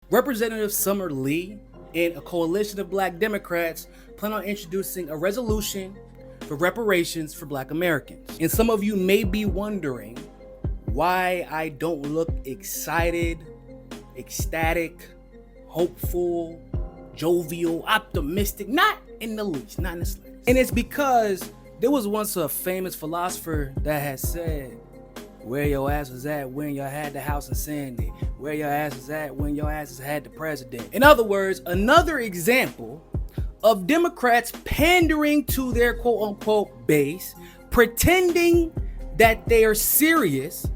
Representative Summer Lee and a coalition of black Democrats plan on introducing a resolution for reparations for black Americans. And some of you may be wondering why I don't look excited, ecstatic, hopeful, jovial, optimistic. Not in the least, not in the slightest. And it's because there was once a famous philosopher that had said, where your ass was at when y'all had the house in Sandy, where your ass was at when your asses had the president. In other words, another example of Democrats pandering to their quote unquote base, pretending that they are serious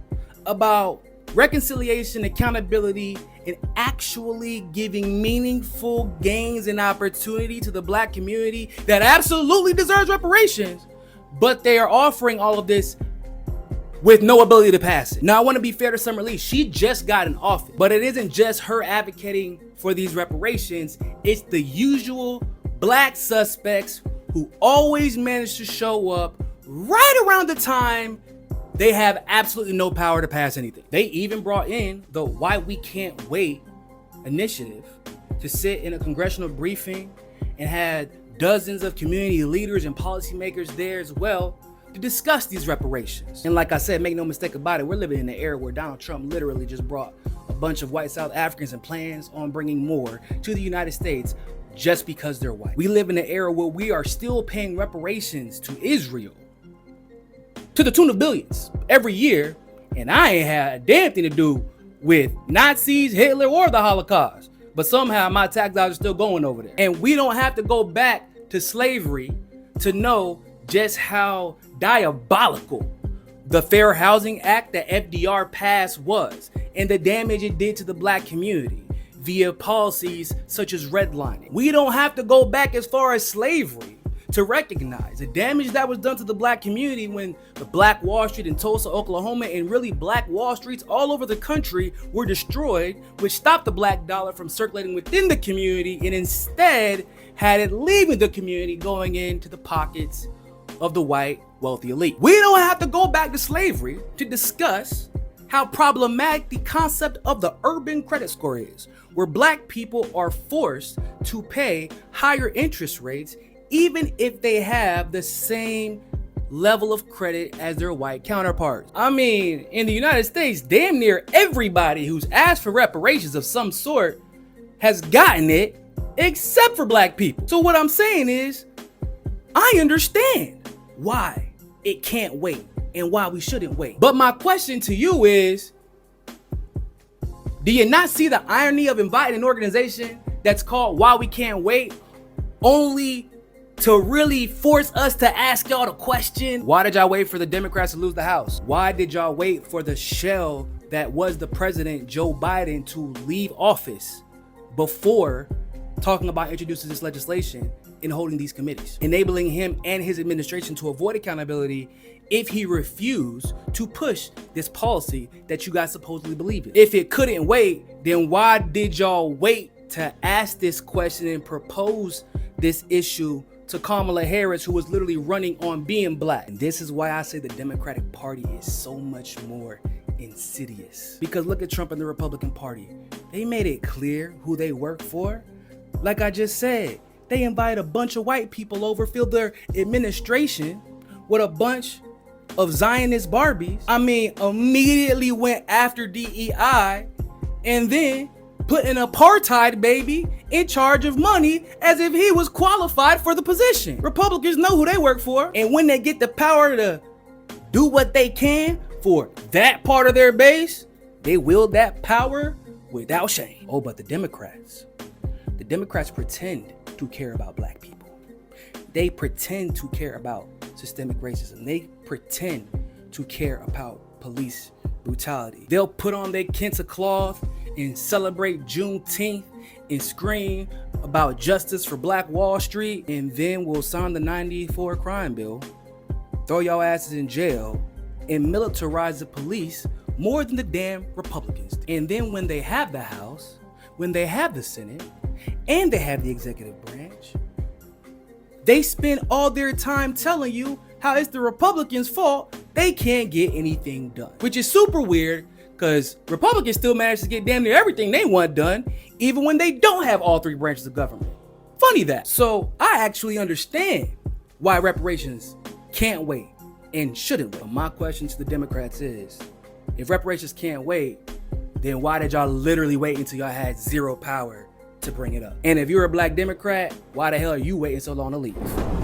about reconciliation, accountability, and actually giving meaningful gains and opportunity to the black community that absolutely deserves reparations, but they are offering all of this with no ability to pass it. Now, I want to be fair to Summer Lee. She just got in office, but it isn't just her advocating for these reparations. It's the usual black suspects who always manage to show up right around the time they have absolutely no power to pass anything. They even brought in the Why We Can't Wait initiative to sit in a congressional briefing and had dozens of community leaders and policymakers there as well to discuss these reparations. And like I said, make no mistake about it, we're living in an era where Donald Trump literally just brought a bunch of white South Africans and plans on bringing more to the United States just because they're white. We live in an era where we are still paying reparations to Israel to the tune of billions every year, and I ain't had a damn thing to do with Nazis, Hitler, or the Holocaust. But somehow my tax dollars are still going over there. And we don't have to go back to slavery to know just how diabolical the Fair Housing Act that FDR passed was, and the damage it did to the black community via policies such as redlining. We don't have to go back as far as slavery to recognize the damage that was done to the black community when the Black Wall Street in Tulsa, Oklahoma, and really black Wall Streets all over the country were destroyed, which stopped the black dollar from circulating within the community and instead had it leaving the community going into the pockets of the white wealthy elite. We don't have to go back to slavery to discuss how problematic the concept of the urban credit score is, where black people are forced to pay higher interest rates even if they have the same level of credit as their white counterparts. I mean, in the United States, damn near everybody who's asked for reparations of some sort has gotten it, except for black people. So what I'm saying is, I understand why it can't wait and why we shouldn't wait. But my question to you is, do you not see the irony of inviting an organization that's called Why We Can't Wait only to really force us to ask y'all the question, why did y'all wait for the Democrats to lose the House? Why did y'all wait for the shell that was the president, Joe Biden, to leave office before talking about introducing this legislation and holding these committees, enabling him and his administration to avoid accountability if he refused to push this policy that you guys supposedly believe in? If it couldn't wait, then why did y'all wait to ask this question and propose this issue to Kamala Harris, who was literally running on being black? And this is why I say the Democratic Party is so much more insidious. Because look at Trump and the Republican Party. They made it clear who they work for. Like I just said, they invite a bunch of white people over, fill their administration with a bunch of Zionist Barbies. I mean, immediately went after DEI and then put an apartheid baby in charge of money as if he was qualified for the position. Republicans know who they work for, and when they get the power to do what they can for that part of their base, they wield that power without shame. Oh, but the Democrats pretend to care about black people. They pretend to care about systemic racism. They pretend to care about police brutality. They'll put on their Kenta cloth and celebrate Juneteenth and scream about justice for Black Wall Street, and then we'll sign the 94 crime bill, throw y'all asses in jail, and militarize the police more than the damn Republicans. And then when they have the House, when they have the Senate, and they have the executive branch, they spend all their time telling you how it's the Republicans' fault they can't get anything done. Which is super weird, because Republicans still manage to get damn near everything they want done, even when they don't have all three branches of government. Funny that. So I actually understand why reparations can't wait and shouldn't wait. But my question to the Democrats is, if reparations can't wait, then why did y'all literally wait until y'all had zero power to bring it up? And if you're a black Democrat, why the hell are you waiting so long to leave?